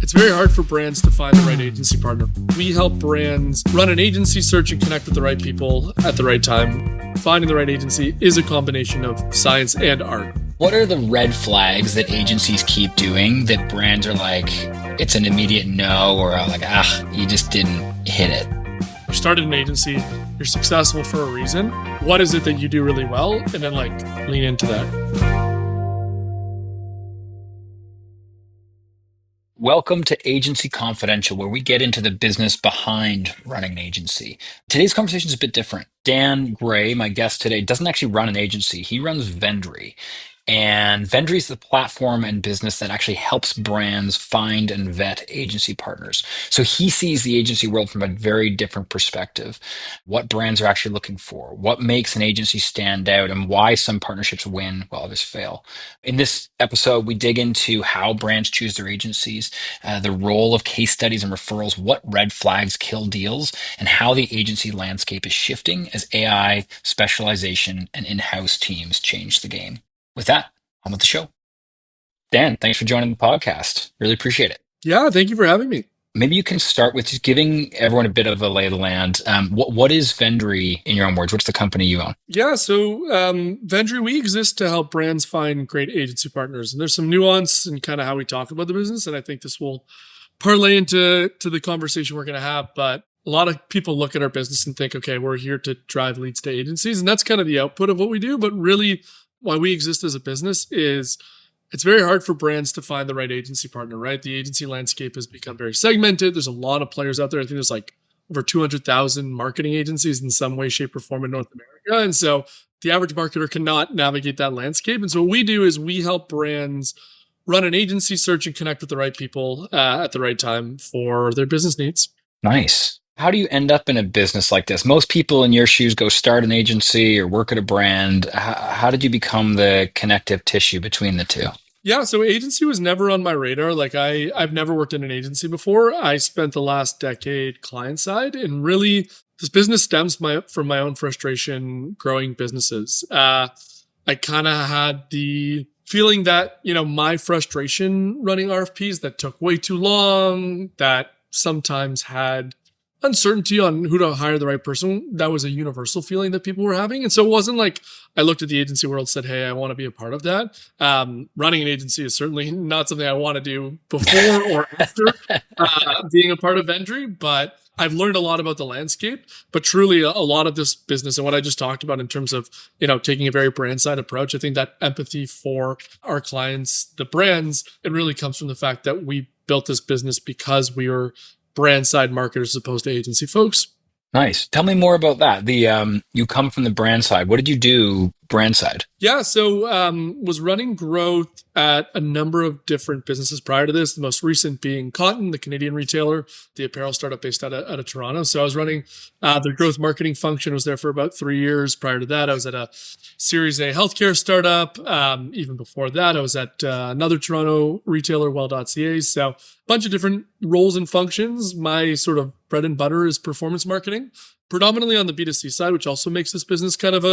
It's very hard for brands to find the right agency partner. We help brands run an agency search and connect with the right people at the right time. Finding the right agency is a combination of science and art. What are the red flags that agencies keep doing that brands are like, it's an immediate no, or like, you just didn't hit it? You started an agency, you're successful for a reason. What is it that you do really well? And then lean into that. Welcome to Agency Confidential, where we get into the business behind running an agency. Today's conversation is a bit different. Dan Gray, my guest today, doesn't actually run an agency. He runs Vendry. And Vendry is the platform and business that actually helps brands find and vet agency partners. So he sees the agency world from a very different perspective. What brands are actually looking for, what makes an agency stand out, and why some partnerships win while others fail. In this episode, we dig into how brands choose their agencies, the role of case studies and referrals, what red flags kill deals, and how the agency landscape is shifting as AI, specialization, and in-house teams change the game. With that, on with the show. Dan, thanks for joining the podcast. Really appreciate it. Yeah, thank you for having me. Maybe you can start with just giving everyone a bit of a lay of the land. What is Vendry in your own words? What's the company you own? Yeah, so Vendry, we exist to help brands find great agency partners. And there's some nuance in kind of how we talk about the business. And I think this will parlay into the conversation we're going to have. But a lot of people look at our business and think, okay, we're here to drive leads to agencies. And that's kind of the output of what we do. But really, why we exist as a business is it's very hard for brands to find the right agency partner, right? The agency landscape has become very segmented. There's a lot of players out there. I think there's over 200,000 marketing agencies in some way, shape, or form in North America. And so the average marketer cannot navigate that landscape. And so what we do is we help brands run an agency search and connect with the right people at the right time for their business needs. Nice. How do you end up in a business like this? Most people in your shoes go start an agency or work at a brand. How did you become the connective tissue between the two? Yeah, so agency was never on my radar. I've never worked in an agency before. I spent the last decade client side, and really this business stems from my own frustration growing businesses. I kind of had the feeling that, my frustration running RFPs that took way too long, that sometimes had uncertainty on who to hire the right person. That was a universal feeling that people were having. And so it wasn't like I looked at the agency world and said, hey, I want to be a part of that. Running an agency is certainly not something I want to do before or after being a part of Vendry, but I've learned a lot about the landscape. But truly a lot of this business and what I just talked about in terms of, taking a very brand side approach, I think that empathy for our clients, the brands, it really comes from the fact that we built this business because we were brand side marketers as opposed to agency folks. Nice. Tell me more about that. You come from the brand side. What did you do brand side? Yeah, so was running growth at a number of different businesses prior to this. The most recent being Cotton, the Canadian retailer, the apparel startup based out of Toronto. So I was running the growth marketing function. Was there for about 3 years. Prior to that, I was at a Series A healthcare startup. Even before that, I was at another Toronto retailer, well.ca. So a bunch of different roles and functions. My sort of bread and butter is performance marketing, predominantly on the B2C side, which also makes this business kind of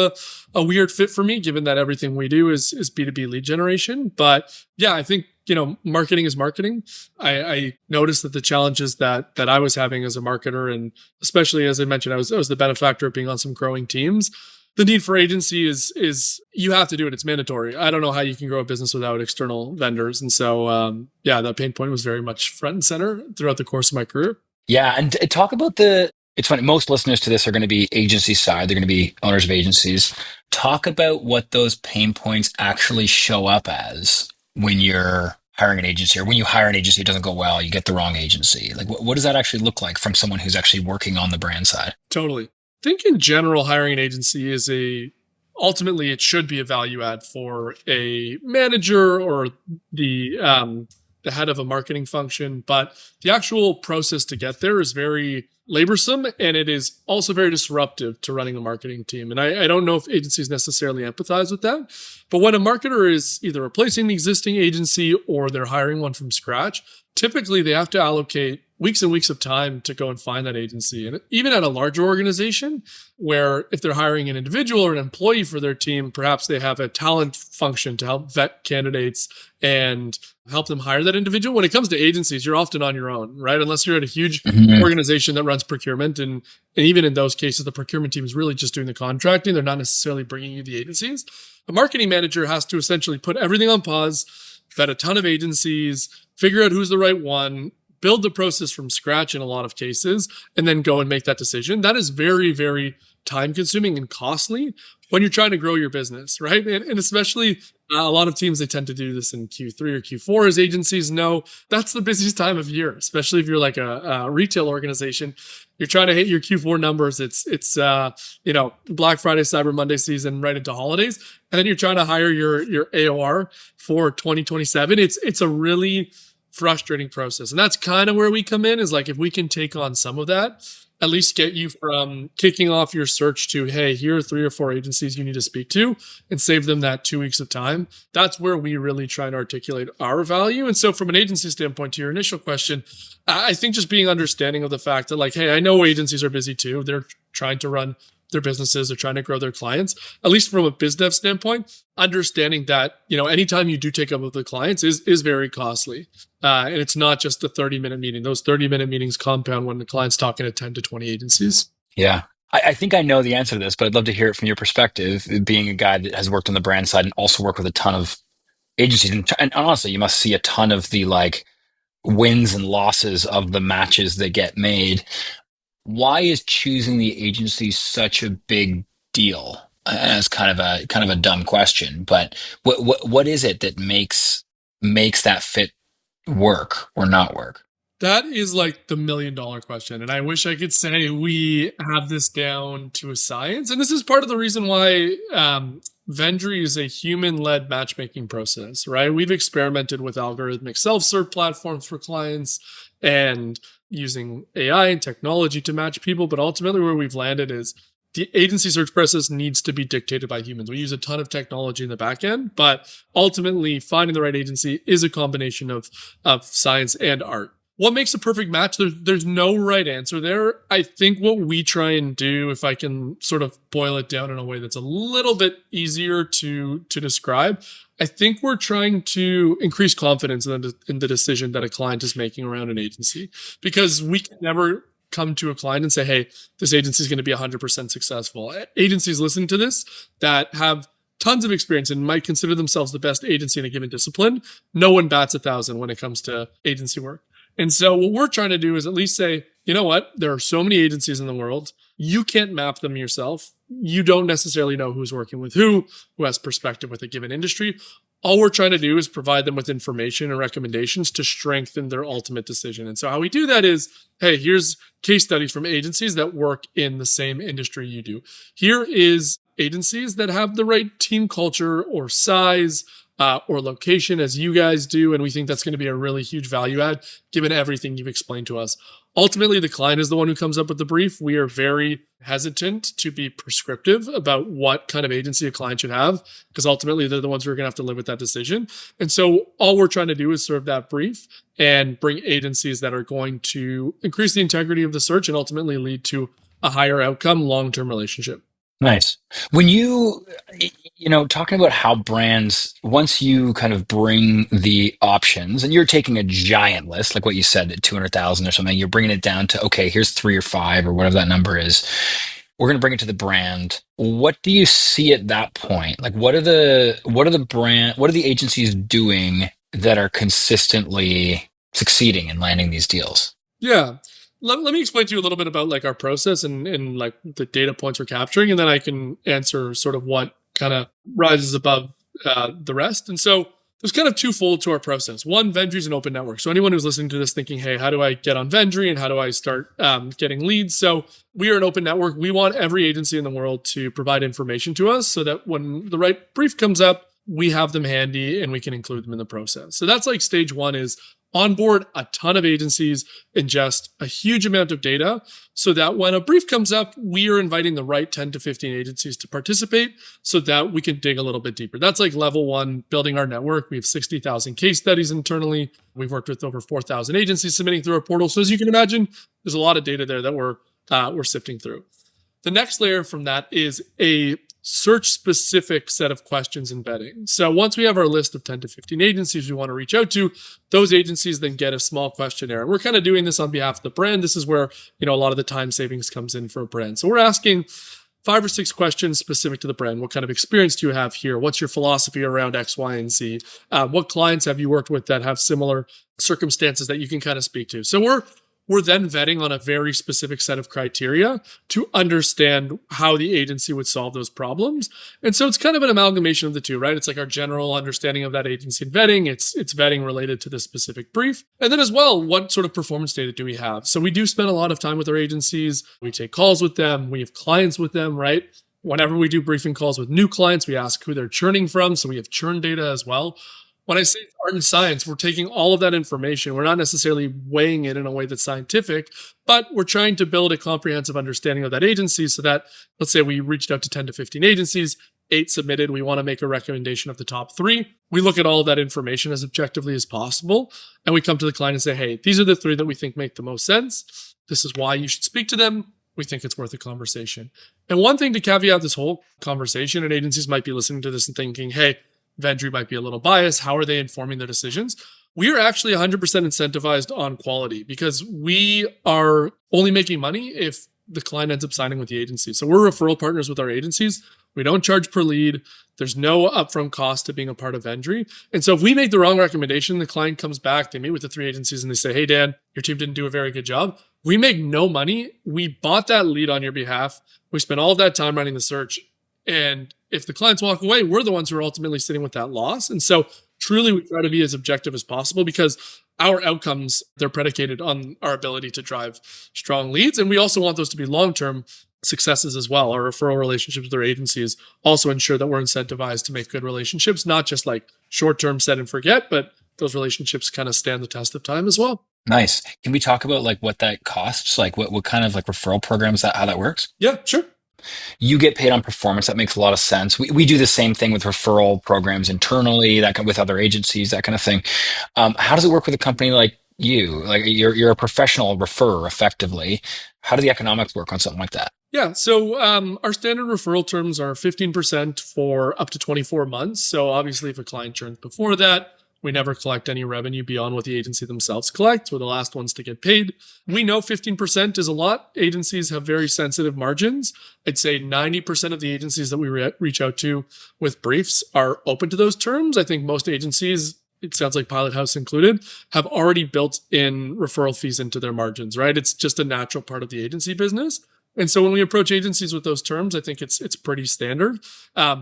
a weird fit for me, given that everything we do is B2B lead generation. But yeah, I think, marketing is marketing. I noticed that the challenges that I was having as a marketer, and especially as I mentioned, I was the benefactor of being on some growing teams. The need for agency is you have to do it. It's mandatory. I don't know how you can grow a business without external vendors. And so, that pain point was very much front and center throughout the course of my career. Yeah. And talk about it's funny, most listeners to this are going to be agency side. They're going to be owners of agencies. Talk about what those pain points actually show up as when you're hiring an agency, or when you hire an agency, it doesn't go well, you get the wrong agency. Like, what does that actually look like from someone who's actually working on the brand side? Totally. I think in general, hiring an agency is ultimately it should be a value add for a manager or the head of a marketing function. But the actual process to get there is very laborsome, and it is also very disruptive to running a marketing team. And I don't know if agencies necessarily empathize with that. But when a marketer is either replacing the existing agency or they're hiring one from scratch, typically they have to allocate weeks and weeks of time to go and find that agency. And even at a larger organization, where if they're hiring an individual or an employee for their team, perhaps they have a talent function to help vet candidates and help them hire that individual. When it comes to agencies, you're often on your own, right? Unless you're at a huge organization that runs procurement. And even in those cases, the procurement team is really just doing the contracting. They're not necessarily bringing you the agencies. A marketing manager has to essentially put everything on pause, vet a ton of agencies, figure out who's the right one, build the process from scratch in a lot of cases, and then go and make that decision. That is very, very time consuming and costly when you're trying to grow your business, right? And especially a lot of teams, they tend to do this in Q3 or Q4, as agencies know. That's the busiest time of year, especially if you're like a retail organization. You're trying to hit your Q4 numbers. It's Black Friday, Cyber Monday season right into holidays. And then you're trying to hire your AOR for 2027. It's a really frustrating process. And that's kind of where we come in, is like, if we can take on some of that, at least get you from kicking off your search to, hey, here are 3 or 4 agencies you need to speak to, and save them that 2 weeks of time. That's where we really try and articulate our value. And so from an agency standpoint, to your initial question, I think just being understanding of the fact that, like, hey, I know agencies are busy too. They're trying to run their businesses, they're trying to grow their clients, at least from a biz dev standpoint, understanding that, anytime you do take up with the clients is very costly. And it's not just a 30-minute meeting. Those 30-minute meetings compound when the client's talking to 10 to 20 agencies. Yeah. I think I know the answer to this, but I'd love to hear it from your perspective, being a guy that has worked on the brand side and also worked with a ton of agencies. And honestly, you must see a ton of the like wins and losses of the matches that get made. Why is choosing the agency such a big deal? And it's kind of a dumb question, but what is it that makes that fit work or not work? That is like the $1,000,000 question. And I wish I could say we have this down to a science. And this is part of the reason why Vendry is a human-led matchmaking process, right? We've experimented with algorithmic self-serve platforms for clients and using AI and technology to match people. But ultimately where we've landed is the agency search process needs to be dictated by humans. We use a ton of technology in the back end, but ultimately finding the right agency is a combination of science and art. What makes a perfect match? There's no right answer there. I think what we try and do, if I can sort of boil it down in a way that's a little bit easier to describe, I think we're trying to increase confidence in the decision that a client is making around an agency, because we can never come to a client and say, hey, this agency is going to be 100% successful. Agencies listening to this that have tons of experience and might consider themselves the best agency in a given discipline, no one bats 1,000 when it comes to agency work. And so what we're trying to do is at least say, you know what? There are so many agencies in the world. You can't map them yourself. You don't necessarily know who's working with who has perspective with a given industry. All we're trying to do is provide them with information and recommendations to strengthen their ultimate decision. And so how we do that is, hey, here's case studies from agencies that work in the same industry you do. Here is agencies that have the right team culture or size, or location as you guys do. And we think that's going to be a really huge value add given everything you've explained to us. Ultimately, the client is the one who comes up with the brief. We are very hesitant to be prescriptive about what kind of agency a client should have, because ultimately they're the ones who are going to have to live with that decision. And so all we're trying to do is serve that brief and bring agencies that are going to increase the integrity of the search and ultimately lead to a higher outcome, long-term relationship. Nice. When talking about how brands, once you kind of bring the options and you're taking a giant list, like what you said, at 200,000 or something, you're bringing it down to, okay, here's 3 or 5 or whatever that number is. We're going to bring it to the brand. What do you see at that point? Like, what are the agencies doing that are consistently succeeding in landing these deals? Yeah. Let me explain to you a little bit about like our process and like the data points we're capturing, and then I can answer sort of what kind of rises above the rest. And so there's kind of twofold to our process. One, Vendry is an open network. So anyone who's listening to this thinking, hey, how do I get on Vendry and how do I start getting leads? So we are an open network. We want every agency in the world to provide information to us so that when the right brief comes up, we have them handy and we can include them in the process. So that's like stage one is onboard a ton of agencies, ingest a huge amount of data so that when a brief comes up, we are inviting the right 10 to 15 agencies to participate so that we can dig a little bit deeper. That's like level one, building our network. We have 60,000 case studies internally. We've worked with over 4,000 agencies submitting through our portal. So as you can imagine, there's a lot of data there that we're sifting through. The next layer from that is a search-specific set of questions and vetting. So once we have our list of 10 to 15 agencies we want to reach out to, those agencies then get a small questionnaire. And we're kind of doing this on behalf of the brand. This is where, a lot of the time savings comes in for a brand. So we're asking 5 or 6 questions specific to the brand. What kind of experience do you have here? What's your philosophy around X, Y, and Z? What clients have you worked with that have similar circumstances that you can kind of speak to? So we're then vetting on a very specific set of criteria to understand how the agency would solve those problems. And so it's kind of an amalgamation of the two, right? It's like our general understanding of that agency vetting. It's vetting related to the specific brief. And then as well, what sort of performance data do we have? So we do spend a lot of time with our agencies. We take calls with them. We have clients with them, right? Whenever we do briefing calls with new clients, we ask who they're churning from. So we have churn data as well. When I say art and science, we're taking all of that information. We're not necessarily weighing it in a way that's scientific, but we're trying to build a comprehensive understanding of that agency so that, let's say we reached out to 10 to 15 agencies, 8 submitted. We want to make a recommendation of the top 3. We look at all of that information as objectively as possible. And we come to the client and say, hey, these are the 3 that we think make the most sense. This is why you should speak to them. We think it's worth a conversation. And one thing to caveat this whole conversation, and agencies might be listening to this and thinking, hey, Vendry might be a little biased. How are they informing their decisions? We are actually 100% incentivized on quality because we are only making money if the client ends up signing with the agency. So we're referral partners with our agencies. We don't charge per lead. There's no upfront cost to being a part of Vendry. And so if we make the wrong recommendation, the client comes back, they meet with the 3 agencies and they say, hey, Dan, your team didn't do a very good job. We make no money. We bought that lead on your behalf. We spent all of that time running the search. And if the clients walk away, we're the ones who are ultimately sitting with that loss. And so truly we try to be as objective as possible because our outcomes, they're predicated on our ability to drive strong leads. And we also want those to be long-term successes as well. Our referral relationships with our agencies also ensure that we're incentivized to make good relationships, not just like short-term set and forget, but those relationships kind of stand the test of time as well. Nice. Can we talk about like what that costs? Like what kind of like referral programs how that works? Yeah, sure. You get paid on performance. That makes a lot of sense. We do the same thing with referral programs internally, with other agencies, that kind of thing. How does it work with a company like you? Like you're a professional referrer effectively. How do the economics work on something like that? Yeah, so our standard referral terms are 15% for up to 24 months. So obviously if a client churns before that, we never collect any revenue beyond what the agency themselves collect. We're the last ones to get paid. We know 15% is a lot. Agencies have very sensitive margins. I'd say 90% of the agencies that we reach out to with briefs are open to those terms. I think most agencies, it sounds like Pilot House included, have already built in referral fees into their margins, right? It's just a natural part of the agency business. And so when we approach agencies with those terms, I think it's pretty standard.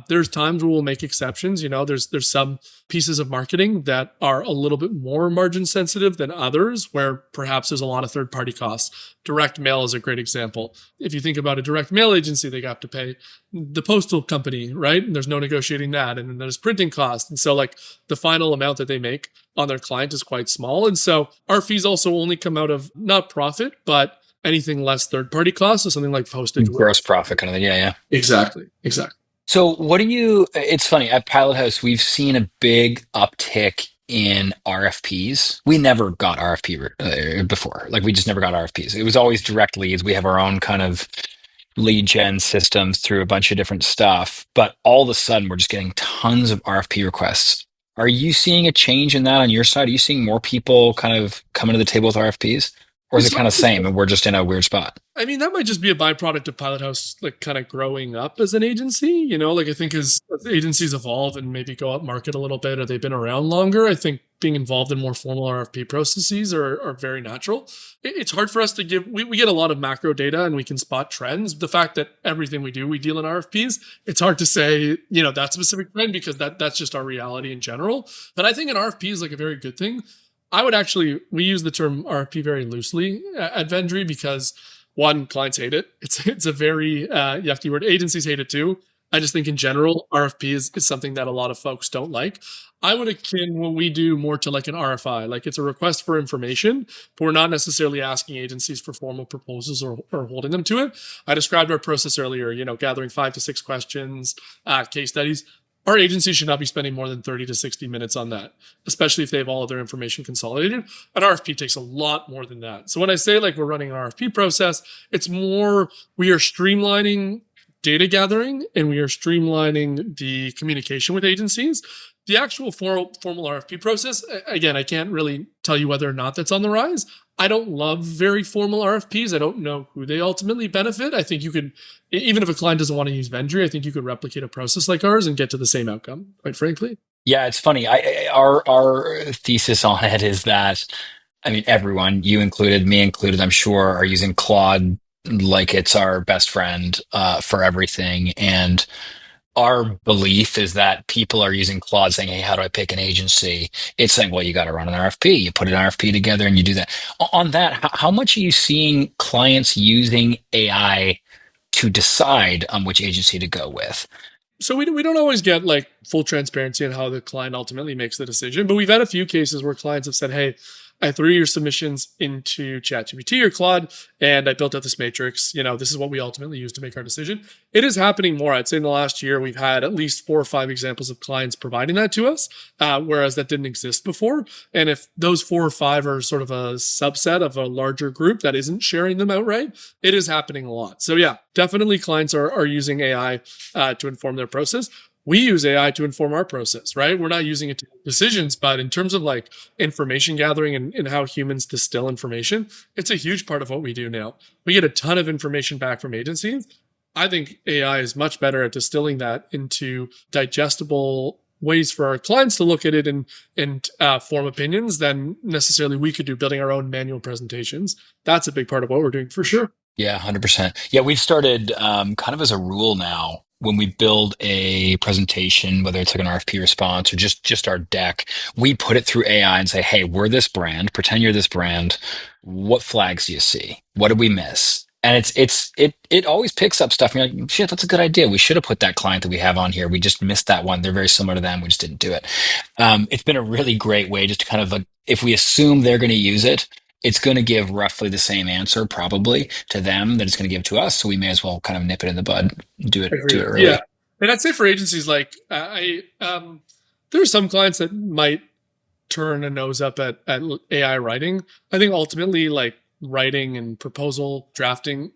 There's times where we'll make exceptions. There's some pieces of marketing that are a little bit more margin sensitive than others, where perhaps there's a lot of third-party costs. Direct mail is a great example. If you think about a direct mail agency, they have to pay the postal company, right? And there's no negotiating that. And then there's printing costs. And so like the final amount that they make on their client is quite small. And so our fees also only come out of not profit, but anything less third-party costs, so something like postage. Gross profit kind of thing. Yeah. Exactly. So it's funny, at Pilot House, we've seen a big uptick in RFPs. We never got before. Like we just never got RFPs. It was always direct leads. We have our own kind of lead gen systems through a bunch of different stuff. But all of a sudden, we're just getting tons of RFP requests. Are you seeing a change in that on your side? Are you seeing more people kind of coming to the table with RFPs? Or is it kind of same and we're just in a weird spot? I mean, that might just be a byproduct of Pilot House, like kind of growing up as an agency. Like I think as agencies evolve and maybe go up market a little bit or they've been around longer, I think being involved in more formal RFP processes are very natural. It's hard for us to we get a lot of macro data and we can spot trends. The fact that everything we do, we deal in RFPs, it's hard to say, that specific trend because that's just our reality in general. But I think an RFP is like a very good thing. We use the term RFP very loosely at Vendry because one, clients hate it. It's a very yucky word. Agencies hate it too. I just think in general, RFP is something that a lot of folks don't like. I would akin what we do more to like an RFI, like it's a request for information, but we're not necessarily asking agencies for formal proposals or holding them to it. I described our process earlier, gathering 5 to 6 questions, case studies. Our agency should not be spending more than 30 to 60 minutes on that, especially if they have all of their information consolidated. An RFP takes a lot more than that. So when I say like we're running an RFP process, it's more we are streamlining data gathering and we are streamlining the communication with agencies. The actual formal RFP process, again, I can't really tell you whether or not that's on the rise. I don't love very formal RFPs. I don't know who they ultimately benefit. I think you could, even if a client doesn't want to use Vendry, I think you could replicate a process like ours and get to the same outcome, quite frankly. Yeah, it's funny. Our thesis on it is that, I mean, everyone, you included, me included, I'm sure, are using Claude like it's our best friend for everything. And our belief is that people are using Claude saying, "Hey, how do I pick an agency?" It's saying, "Well, you got to run an RFP. You put an RFP together and you do that." On that, how much are you seeing clients using AI to decide on which agency to go with? So we don't always get like full transparency on how the client ultimately makes the decision, but we've had a few cases where clients have said, "Hey, I threw your submissions into ChatGPT or Claude, and I built out this matrix. This is what we ultimately use to make our decision." It is happening more. I'd say in the last year, we've had at least 4 or 5 examples of clients providing that to us, whereas that didn't exist before. And if those 4 or 5 are sort of a subset of a larger group that isn't sharing them outright, it is happening a lot. So yeah, definitely clients are using AI to inform their process. We use AI to inform our process, right? We're not using it to make decisions, but in terms of like information gathering and how humans distill information, it's a huge part of what we do now. We get a ton of information back from agencies. I think AI is much better at distilling that into digestible ways for our clients to look at it and form opinions than necessarily we could do building our own manual presentations. That's a big part of what we're doing for sure. Yeah, 100%. Yeah, we've started kind of as a rule now when we build a presentation, whether it's like an RFP response or just our deck, we put it through AI and say, "Hey, we're this brand. Pretend you're this brand. What flags do you see? What did we miss?" And it always picks up stuff. And you're like, "Shit, that's a good idea. We should have put that client that we have on here. We just missed that one. They're very similar to them. We just didn't do it." It's been a really great way just to kind of like, if we assume they're going to use it, it's going to give roughly the same answer probably to them that it's going to give to us. So we may as well kind of nip it in the bud, do it Agreed. early. Yeah. And I'd say for agencies like there are some clients that might turn a nose up at AI writing. I think ultimately like writing and proposal drafting,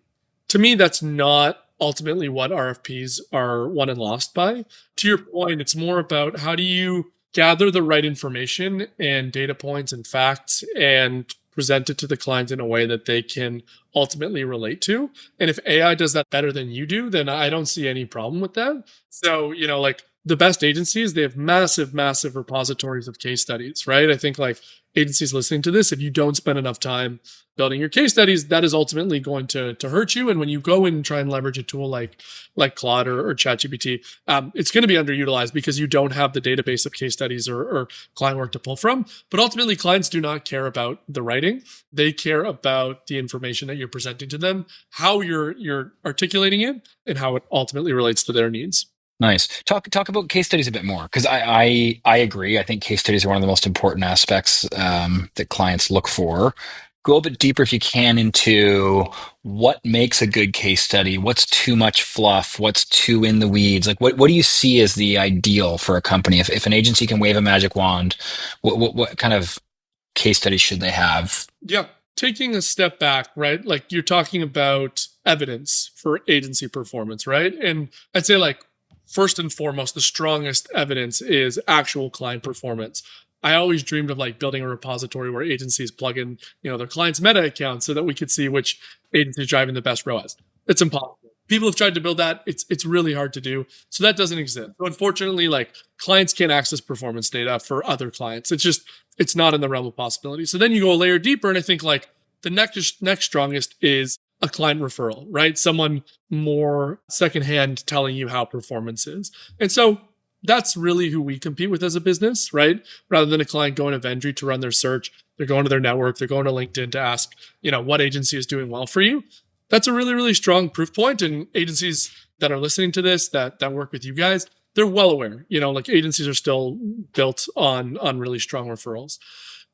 to me, that's not ultimately what RFPs are won and lost by. To your point, it's more about how do you gather the right information and data points and facts and present it to the client in a way that they can ultimately relate to. And if AI does that better than you do, then I don't see any problem with that. So, like the best agencies, they have massive, massive repositories of case studies, right? I think like agencies listening to this, if you don't spend enough time building your case studies, that is ultimately going to hurt you. And when you go in and try and leverage a tool like Claude or ChatGPT, it's going to be underutilized because you don't have the database of case studies or client work to pull from. But ultimately, clients do not care about the writing; they care about the information that you're presenting to them, how you're articulating it, and how it ultimately relates to their needs. Nice. Talk about case studies a bit more because I agree. I think case studies are one of the most important aspects that clients look for. Go a bit deeper if you can into what makes a good case study. What's too much fluff? What's too in the weeds? Like what do you see as the ideal for a company? If an agency can wave a magic wand, what kind of case studies should they have? Yeah. Taking a step back, right? Like you're talking about evidence for agency performance, right? And I'd say like first and foremost, the strongest evidence is actual client performance. I always dreamed of like building a repository where agencies plug in, their clients' meta accounts so that we could see which agency is driving the best ROAS. It's impossible. People have tried to build that. It's really hard to do. So that doesn't exist. So unfortunately, like clients can't access performance data for other clients. It's not in the realm of possibility. So then you go a layer deeper, and I think like the next strongest is a client referral, right? Someone more secondhand telling you how performance is. And so that's really who we compete with as a business, right? Rather than a client going to Vendry to run their search, they're going to their network, they're going to LinkedIn to ask, what agency is doing well for you. That's a really, really strong proof point. And agencies that are listening to this, that work with you guys, they're well aware. Like agencies are still built on really strong referrals.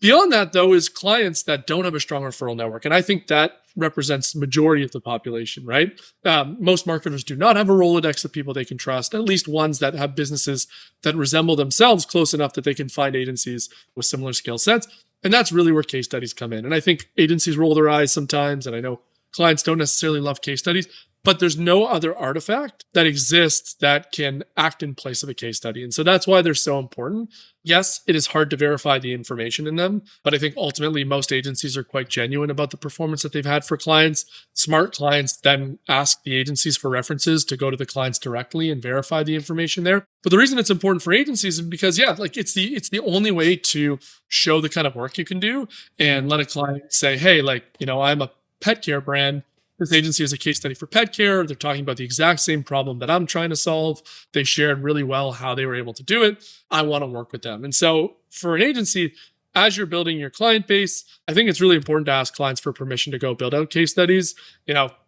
Beyond that, though, is clients that don't have a strong referral network. And I think that represents the majority of the population, right? Most marketers do not have a Rolodex of people they can trust, at least ones that have businesses that resemble themselves close enough that they can find agencies with similar skill sets. And that's really where case studies come in. And I think agencies roll their eyes sometimes, and I know clients don't necessarily love case studies, but there's no other artifact that exists that can act in place of a case study. And so that's why they're so important. Yes, it is hard to verify the information in them, but I think ultimately most agencies are quite genuine about the performance that they've had for clients. Smart clients then ask the agencies for references to go to the clients directly and verify the information there. But the reason it's important for agencies is because, it's the only way to show the kind of work you can do and let a client say, hey, I'm a pet care brand. This agency is a case study for pet care. They're talking about the exact same problem that I'm trying to solve. They shared really well how they were able to do it. I want to work with them. And so for an agency, as you're building your client base, I think it's really important to ask clients for permission to go build out case studies.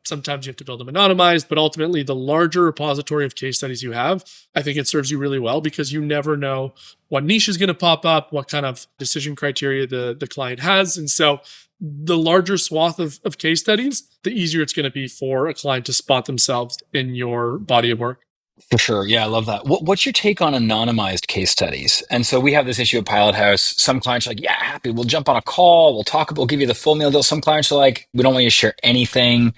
Sometimes you have to build them anonymized, but ultimately the larger repository of case studies you have, I think it serves you really well because you never know what niche is going to pop up, what kind of decision criteria the client has. And so the larger swath of case studies, the easier it's going to be for a client to spot themselves in your body of work. For sure. Yeah, I love that. What's your take on anonymized case studies? And so we have this issue at Pilot House. Some clients are like, yeah, happy. We'll jump on a call. We'll give you the full meal deal. Some clients are like, we don't want you to share anything.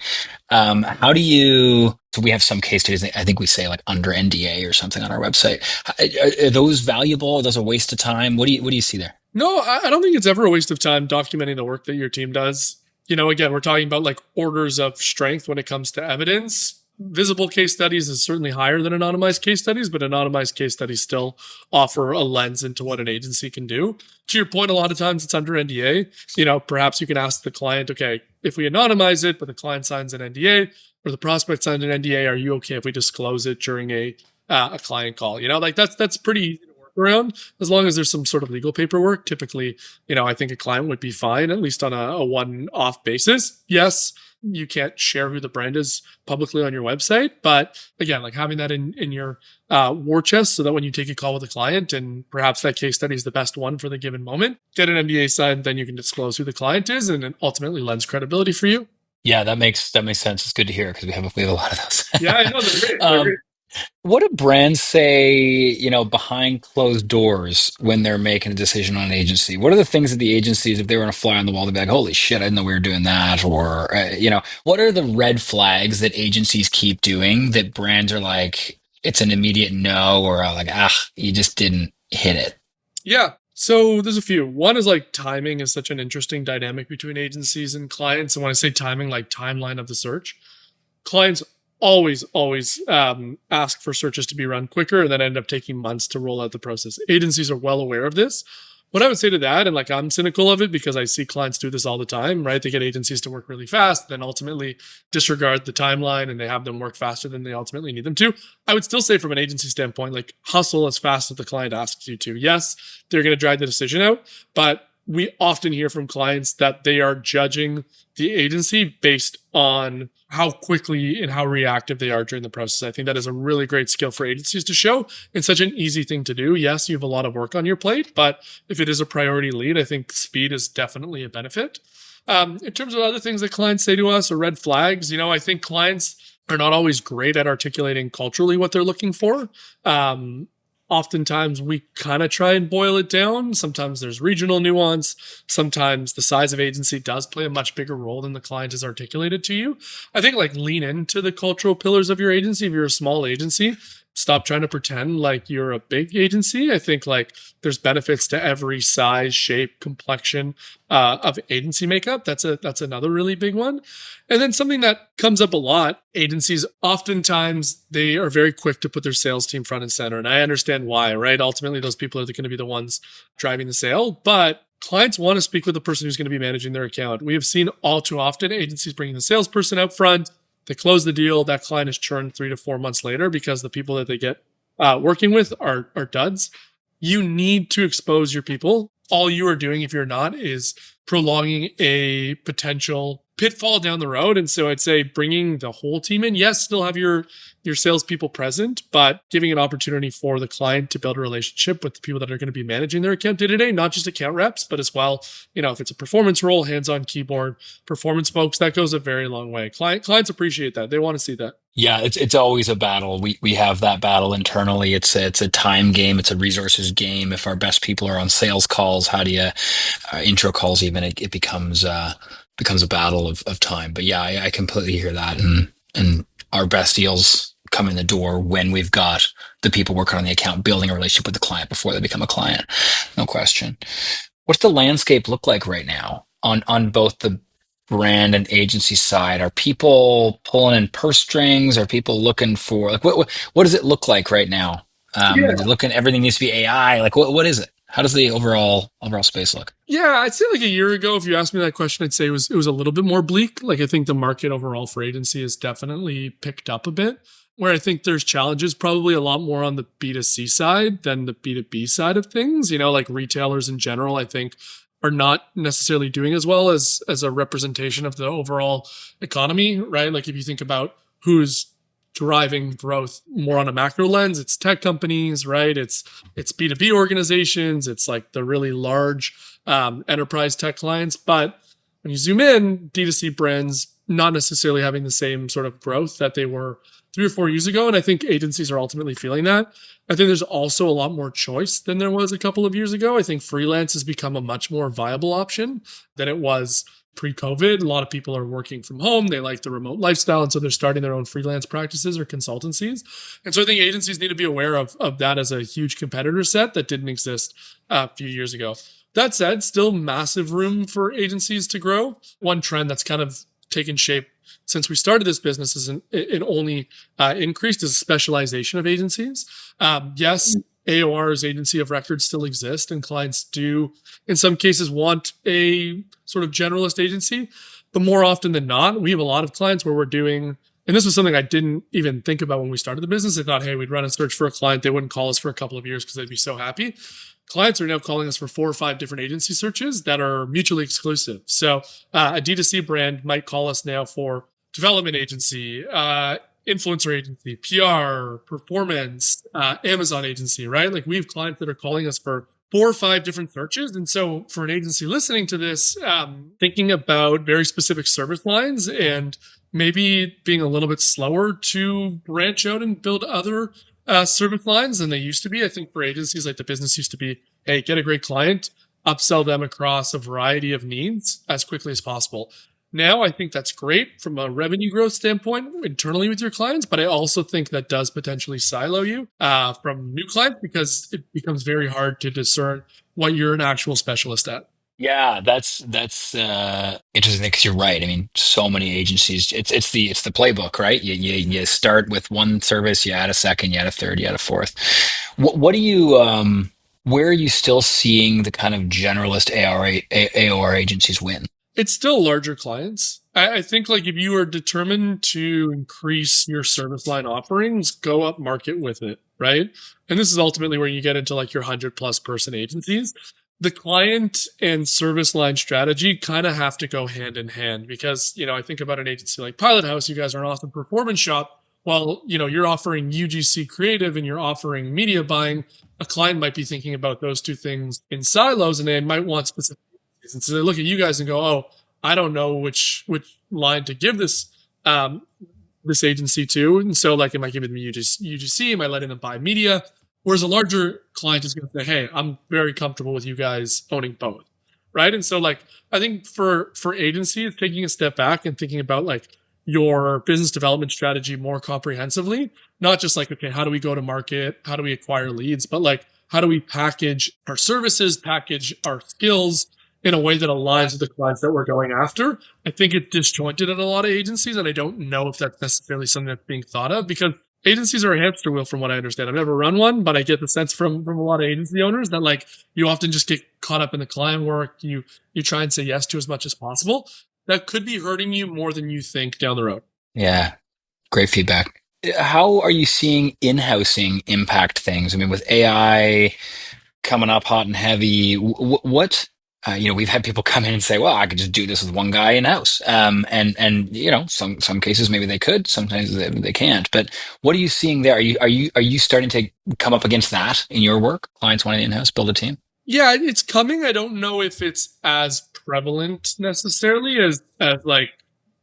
So we have some case studies, I think we say like under NDA or something on our website. Are those valuable? Are those a waste of time? What do you see there? No, I don't think it's ever a waste of time documenting the work that your team does. Again, we're talking about like orders of strength when it comes to evidence. Visible case studies is certainly higher than anonymized case studies, but anonymized case studies still offer a lens into what an agency can do. To your point, a lot of times it's under NDA. Perhaps you can ask the client, okay, if we anonymize it, but the client signs an NDA or the prospect signs an NDA, are you okay if we disclose it during a client call? That's pretty easy to work around as long as there's some sort of legal paperwork. Typically, I think a client would be fine, at least on a one-off basis. Yes, you can't share who the brand is publicly on your website. But again, like having that in your war chest so that when you take a call with a client and perhaps that case study is the best one for the given moment, get an NDA signed, then you can disclose who the client is and it ultimately lends credibility for you. Yeah, that makes sense. It's good to hear because we have a lot of those. Yeah, I know. They're great. What do brands say, behind closed doors when they're making a decision on an agency? What are the things that the agencies, if they were on a fly on the wall, they'd be like, holy shit, I didn't know we were doing that. Or, what are the red flags that agencies keep doing that brands are like, it's an immediate no, or like, you just didn't hit it? Yeah. So there's a few. One is like timing is such an interesting dynamic between agencies and clients. And when I say timing, like timeline of the search, clients always ask for searches to be run quicker and then end up taking months to roll out the process. Agencies are well aware of this. What I would say to that, and like I'm cynical of it because I see clients do this all the time, right? They get agencies to work really fast, then ultimately disregard the timeline and they have them work faster than they ultimately need them to. I would still say from an agency standpoint, like hustle as fast as the client asks you to. Yes, they're going to drag the decision out, but we often hear from clients that they are judging the agency based on how quickly and how reactive they are during the process. I think that is a really great skill for agencies to show. It's such an easy thing to do. Yes, you have a lot of work on your plate, but if it is a priority lead, I think speed is definitely a benefit. In terms of other things that clients say to us or red flags, I think clients are not always great at articulating culturally what they're looking for. Oftentimes we kind of try and boil it down. Sometimes there's regional nuance. Sometimes the size of agency does play a much bigger role than the client has articulated to you. I think like lean into the cultural pillars of your agency. If you're a small agency, stop trying to pretend like you're a big agency. I think like there's benefits to every size, shape, complexion of agency makeup. That's another really big one. And then something that comes up a lot, agencies, oftentimes they are very quick to put their sales team front and center. And I understand why, right? Ultimately, those people are going to be the ones driving the sale. But clients want to speak with the person who's going to be managing their account. We have seen all too often agencies bringing the salesperson out front. They close the deal. That client is churned 3 to 4 months later because the people that they get working with are duds. You need to expose your people. All you are doing, if you're not, is prolonging a potential pitfall down the road. And so I'd say bringing the whole team in, yes, still have your salespeople present, but giving an opportunity for the client to build a relationship with the people that are going to be managing their account day to day, not just account reps, but as well, if it's a performance role, hands-on keyboard, performance folks, that goes a very long way. Clients appreciate that. They want to see that. Yeah, it's always a battle. We have that battle internally. It's a time game. It's a resources game. If our best people are on sales calls, how do you intro calls even? It becomes a battle of time. But yeah, I completely hear that. And our best deals come in the door when we've got the people working on the account, building a relationship with the client before they become a client. No question. What's the landscape look like right now on both the brand and agency side? Are people pulling in purse strings? Are people looking for like what does it look like right now? Are they looking everything needs to be AI? Like what is it? How does the overall space look? Yeah, I'd say like a year ago, if you asked me that question, I'd say it was a little bit more bleak. Like I think the market overall for agency has definitely picked up a bit. Where I think there's challenges probably a lot more on the B2C side than the B2B side of things. Like retailers in general, I think are not necessarily doing as well as a representation of the overall economy, right? Like if you think about who's driving growth more on a macro lens, it's tech companies, right? It's B2B organizations, it's like the really large enterprise tech clients. But when you zoom in, D2C brands not necessarily having the same sort of growth that they were 3 or 4 years ago. And I think agencies are ultimately feeling that. I think there's also a lot more choice than there was a couple of years ago. I think freelance has become a much more viable option than it was pre-COVID. A lot of people are working from home. They like the remote lifestyle. And so they're starting their own freelance practices or consultancies. And so I think agencies need to be aware of that as a huge competitor set that didn't exist a few years ago. That said, still massive room for agencies to grow. One trend that's kind of taken shape since we started this business is it only increased is specialization of agencies. Yes, AOR's agency of record still exists, and clients do, in some cases, want a sort of generalist agency. But more often than not, we have a lot of clients where we're doing, and this was something I didn't even think about when we started the business. I thought, hey, we'd run a search for a client. They wouldn't call us for a couple of years because they'd be so happy. Clients are now calling us for 4 or 5 different agency searches that are mutually exclusive. So a D2C brand might call us now for development agency, influencer agency, PR, performance, Amazon agency, right? Like we have clients that are calling us for 4 or 5 different searches. And so for an agency listening to this, thinking about very specific service lines and maybe being a little bit slower to branch out and build other service lines than they used to be. I think for agencies, like the business used to be, hey, get a great client, upsell them across a variety of needs as quickly as possible. Now, I think that's great from a revenue growth standpoint internally with your clients, but I also think that does potentially silo you from new clients because it becomes very hard to discern what you're an actual specialist at. Yeah, that's interesting because you're right. I mean, so many agencies. It's the playbook, right? You start with one service, you add a second, you add a third, you add a fourth. What do you where are you still seeing the kind of generalist AOR agencies win? It's still larger clients. I think like if you are determined to increase your service line offerings, go up market with it, right? And this is ultimately where you get into like your 100+ person agencies. The client and service line strategy kind of have to go hand in hand because, I think about an agency like Pilot House, you guys are an awesome performance shop. While, you're offering UGC creative and you're offering media buying, a client might be thinking about those two things in silos and they might want specific. And so they look at you guys and go, "Oh, I don't know which line to give this agency to." And so, like, am I giving them UGC? Am I letting them buy media? Whereas a larger client is going to say, "Hey, I'm very comfortable with you guys owning both," right? And so, like, I think for agencies, taking a step back and thinking about like your business development strategy more comprehensively, not just like, okay, how do we go to market? How do we acquire leads? But like, how do we package our services, package our skills in a way that aligns with the clients that we're going after? I think it's disjointed in a lot of agencies, and I don't know if that's necessarily something that's being thought of because agencies are a hamster wheel from what I understand. I've never run one, but I get the sense from a lot of agency owners that like you often just get caught up in the client work. You try and say yes to as much as possible. That could be hurting you more than you think down the road. Yeah, great feedback. How are you seeing in-housing impact things? I mean, with AI coming up hot and heavy, what We've had people come in and say, "Well, I could just do this with one guy in house," and some cases maybe they could, sometimes they can't. But what are you seeing there? Are you starting to come up against that in your work? Clients wanting in house, build a team. Yeah, it's coming. I don't know if it's as prevalent necessarily as like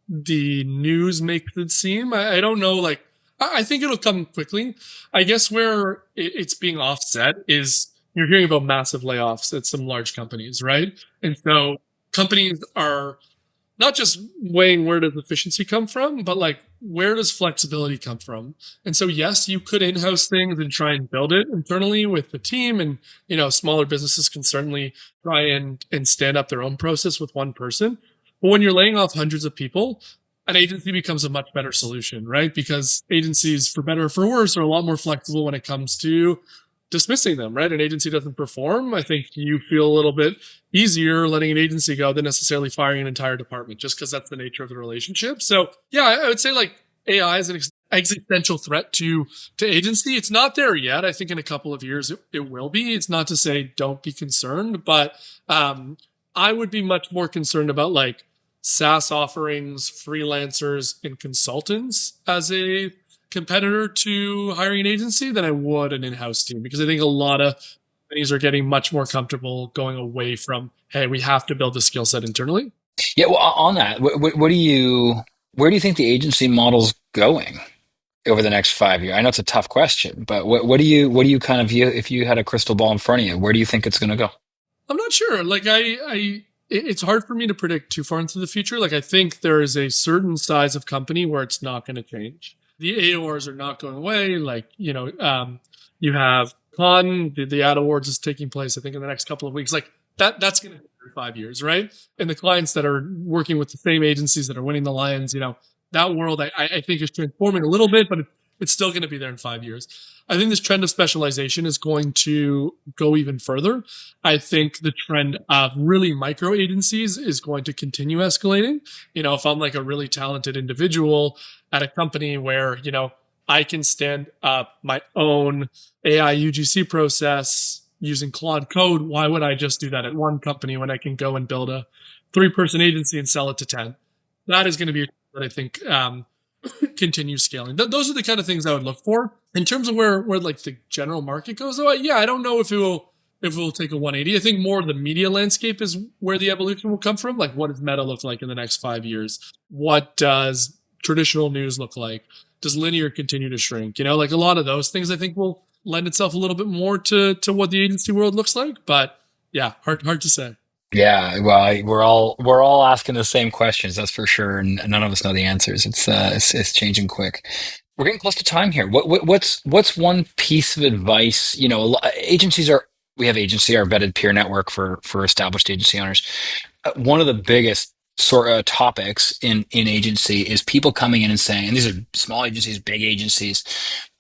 the news makes it seem. I don't know. Like, I think it'll come quickly. I guess where it's being offset is you're hearing about massive layoffs at some large companies, right? And so companies are not just weighing where does efficiency come from, but like where does flexibility come from? And so, yes, you could in-house things and try and build it internally with the team, and smaller businesses can certainly try and stand up their own process with one person. But when you're laying off hundreds of people, an agency becomes a much better solution, right? Because agencies, for better or for worse, are a lot more flexible when it comes to dismissing them, right? An agency doesn't perform. I think you feel a little bit easier letting an agency go than necessarily firing an entire department, just because that's the nature of the relationship. So yeah, I would say like AI is an existential threat to agency. It's not there yet. I think in a couple of years it will be. It's not to say don't be concerned, but I would be much more concerned about like SaaS offerings, freelancers, and consultants as a competitor to hiring an agency than I would an in-house team, because I think a lot of companies are getting much more comfortable going away from, hey, we have to build the skill set internally. Yeah. Well, on that, where do you think the agency model's going over the next 5 years? I know it's a tough question, but what do you kind of view if you had a crystal ball in front of you? Where do you think it's going to go? I'm not sure. Like it's hard for me to predict too far into the future. Like I think there is a certain size of company where it's not going to change. The AORs are not going away. Like, you have the ad awards is taking place, I think, in the next couple of weeks. Like that's going to be 5 years, right? And the clients that are working with the same agencies that are winning the Lions, that world I think is transforming a little bit, but it's still going to be there in 5 years. I think this trend of specialization is going to go even further. I think the trend of really micro agencies is going to continue escalating. If I'm like a really talented individual at a company where, I can stand up my own AI UGC process using Claude Code, why would I just do that at one company when I can go and build a 3-person agency and sell it to 10? That is going to be that I think continue scaling. Those are the kind of things I would look for in terms of where like the general market goes. Though, yeah, I don't know if it will take a 180. I think more of the media landscape is where the evolution will come from. Like, what does Meta look like in the next 5 years? What does traditional news look like? Does linear continue to shrink? Like a lot of those things I think will lend itself a little bit more to what the agency world looks like. But yeah, hard to say. Yeah, well, we're all asking the same questions, that's for sure, and none of us know the answers. It's changing quick. We're getting close to time here. What's one piece of advice? Agencies are we have agency, our vetted peer network for established agency owners. One of the biggest sort of topics in agency is people coming in and saying, and these are small agencies, big agencies,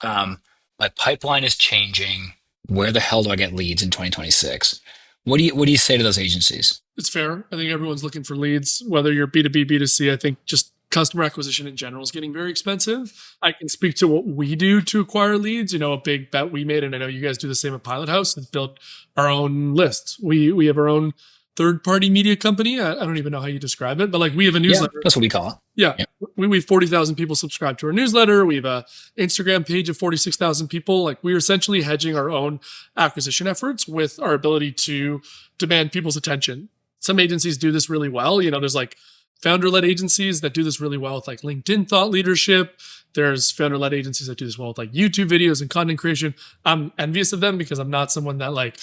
my pipeline is changing. Where the hell do I get leads in 2026? What do you say to those agencies? It's fair. I think everyone's looking for leads, whether you're B2B, B2C. I think just customer acquisition in general is getting very expensive. I can speak to what we do to acquire leads. A big bet we made, and I know you guys do the same at Pilot House, is build our own lists. We have our own third-party media company. I don't even know how you describe it, but like we have a newsletter. Yeah, that's what we call it. Yeah. Yeah. We have 40,000 people subscribed to our newsletter. We have a Instagram page of 46,000 people. Like we're essentially hedging our own acquisition efforts with our ability to demand people's attention. Some agencies do this really well. There's like founder-led agencies that do this really well with like LinkedIn thought leadership. There's founder-led agencies that do this well with like YouTube videos and content creation. I'm envious of them because I'm not someone that like,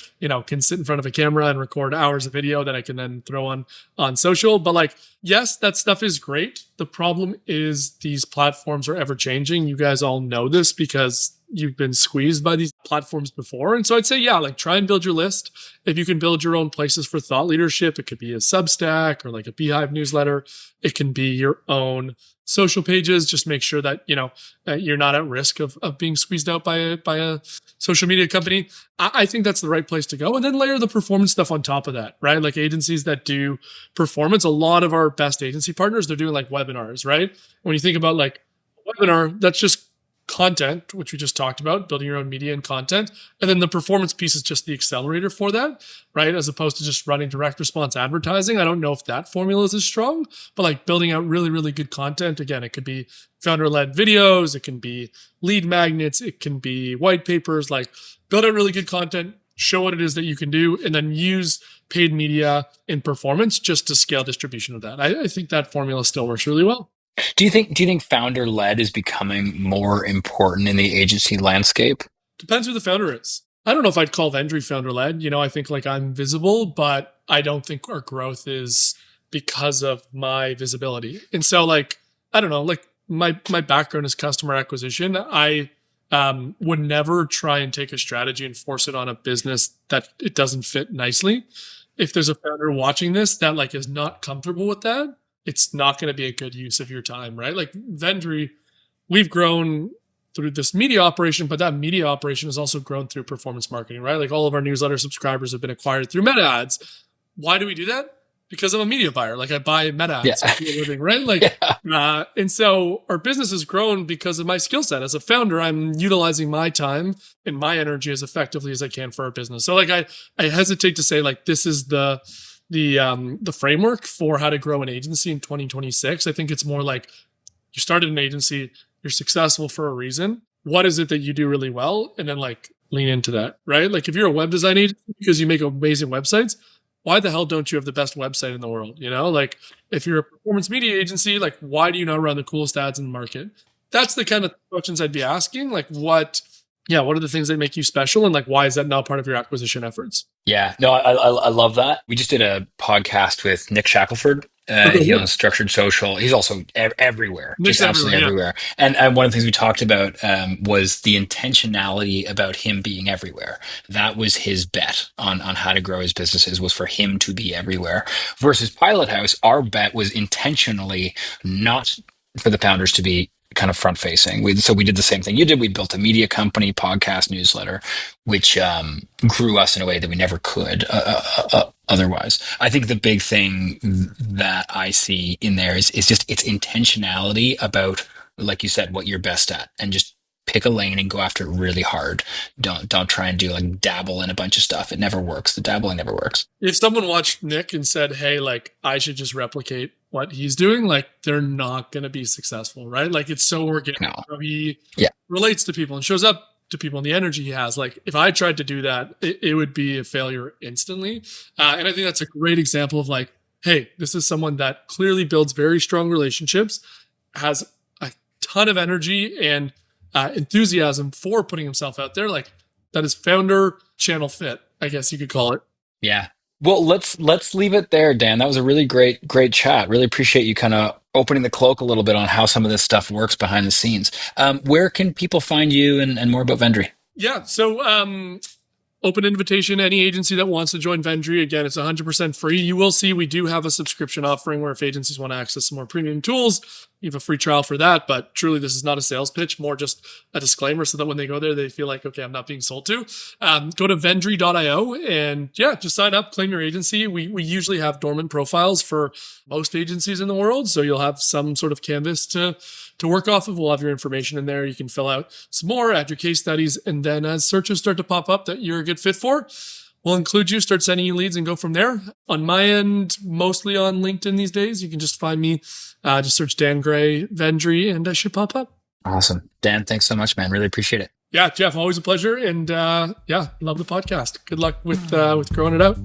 can sit in front of a camera and record hours of video that I can then throw on social. But like, yes, that stuff is great. The problem is these platforms are ever changing. You guys all know this because you've been squeezed by these platforms before. And so I'd say, yeah, like try and build your list. If you can build your own places for thought leadership, it could be a Substack or like a Beehive newsletter. It can be your own social pages. Just make sure that, you're not at risk of being squeezed out by a social media company. I think that's the right place to go. And then layer the performance stuff on top of that, right? Like agencies that do performance, a lot of our best agency partners, they're doing like webinars, right? When you think about like a webinar, that's just content, which we just talked about, building your own media and content. And then the performance piece is just the accelerator for that, right? As opposed to just running direct response advertising. I don't know if that formula is as strong, but like building out really, really good content. Again, it could be founder-led videos, it can be lead magnets, it can be white papers, like build out really good content, show what it is that you can do, and then use paid media in performance just to scale distribution of that. I think that formula still works really well. Do you think founder led is becoming more important in the agency landscape? Depends who the founder is. I don't know if I'd call Vendry founder led. I think like I'm visible, but I don't think our growth is because of my visibility. And so like, I don't know, like my background is customer acquisition. I would never try and take a strategy and force it on a business that it doesn't fit nicely. If there's a founder watching this that like is not comfortable with that, it's not going to be a good use of your time, right? Like Vendry, we've grown through this media operation, but that media operation has also grown through performance marketing, right? Like all of our newsletter subscribers have been acquired through meta ads. Why do we do that? Because I'm a media buyer. Like I buy meta ads for a living, right? Like, and so our business has grown because of my skill set. As a founder, I'm utilizing my time and my energy as effectively as I can for our business. So like I hesitate to say like this is the framework for how to grow an agency in 2026. I think it's more like you started an agency, you're successful for a reason. What is it that you do really well? And then like lean into that, right? Like if you're a web design agency because you make amazing websites, why the hell don't you have the best website in the world? Like if you're a performance media agency, like why do you not run the coolest ads in the market? That's the kind of questions I'd be asking. Like what are the things that make you special? And like, why is that not part of your acquisition efforts? Yeah, no, I love that. We just did a podcast with Nick Shackelford. Okay, He yeah. owns Structured Social. He's also everywhere, Nick's just absolutely everywhere, yeah. everywhere. And one of the things we talked about was the intentionality about him being everywhere. That was his bet on how to grow his businesses, was for him to be everywhere. Versus Pilot House, our bet was intentionally not for the founders to be kind of front facing. So we did the same thing you did. We built a media company, podcast, newsletter, which grew us in a way that we never could otherwise. I think the big thing that I see in there is just its intentionality about, like you said, what you're best at, and just pick a lane and go after it really hard. Don't try and do like dabble in a bunch of stuff. It never works. The dabbling never works. If someone watched Nick and said, hey, like I should just replicate what he's doing, like they're not going to be successful, right? Like it's so organic. No. How he relates to people and shows up to people and the energy he has. Like if I tried to do that, it would be a failure instantly. And I think that's a great example of like, hey, this is someone that clearly builds very strong relationships, has a ton of energy and enthusiasm for putting himself out there. Like that is founder channel fit, I guess you could call it. Yeah. Well, let's leave it there, Dan. That was a really great chat. Really appreciate you kind of opening the cloak a little bit on how some of this stuff works behind the scenes. Where can people find you and more about Vendry? Yeah. So open invitation, any agency that wants to join Vendry. Again, it's 100% free. You will see we do have a subscription offering where if agencies want to access some more premium tools, you have a free trial for that. But truly, this is not a sales pitch, more just a disclaimer so that when they go there, they feel like, okay, I'm not being sold to. Go to vendry.io and just sign up, claim your agency. We usually have dormant profiles for most agencies in the world. So you'll have some sort of canvas to work off of. We'll have your information in there. You can fill out some more, add your case studies. And then as searches start to pop up that you're a good fit for, we'll include you, start sending you leads and go from there. On my end, mostly on LinkedIn these days, you can just find me, just search Dan Gray Vendry and I should pop up. Awesome. Dan, thanks so much, man. Really appreciate it. Yeah, Jeff, always a pleasure. And love the podcast. Good luck with growing it out.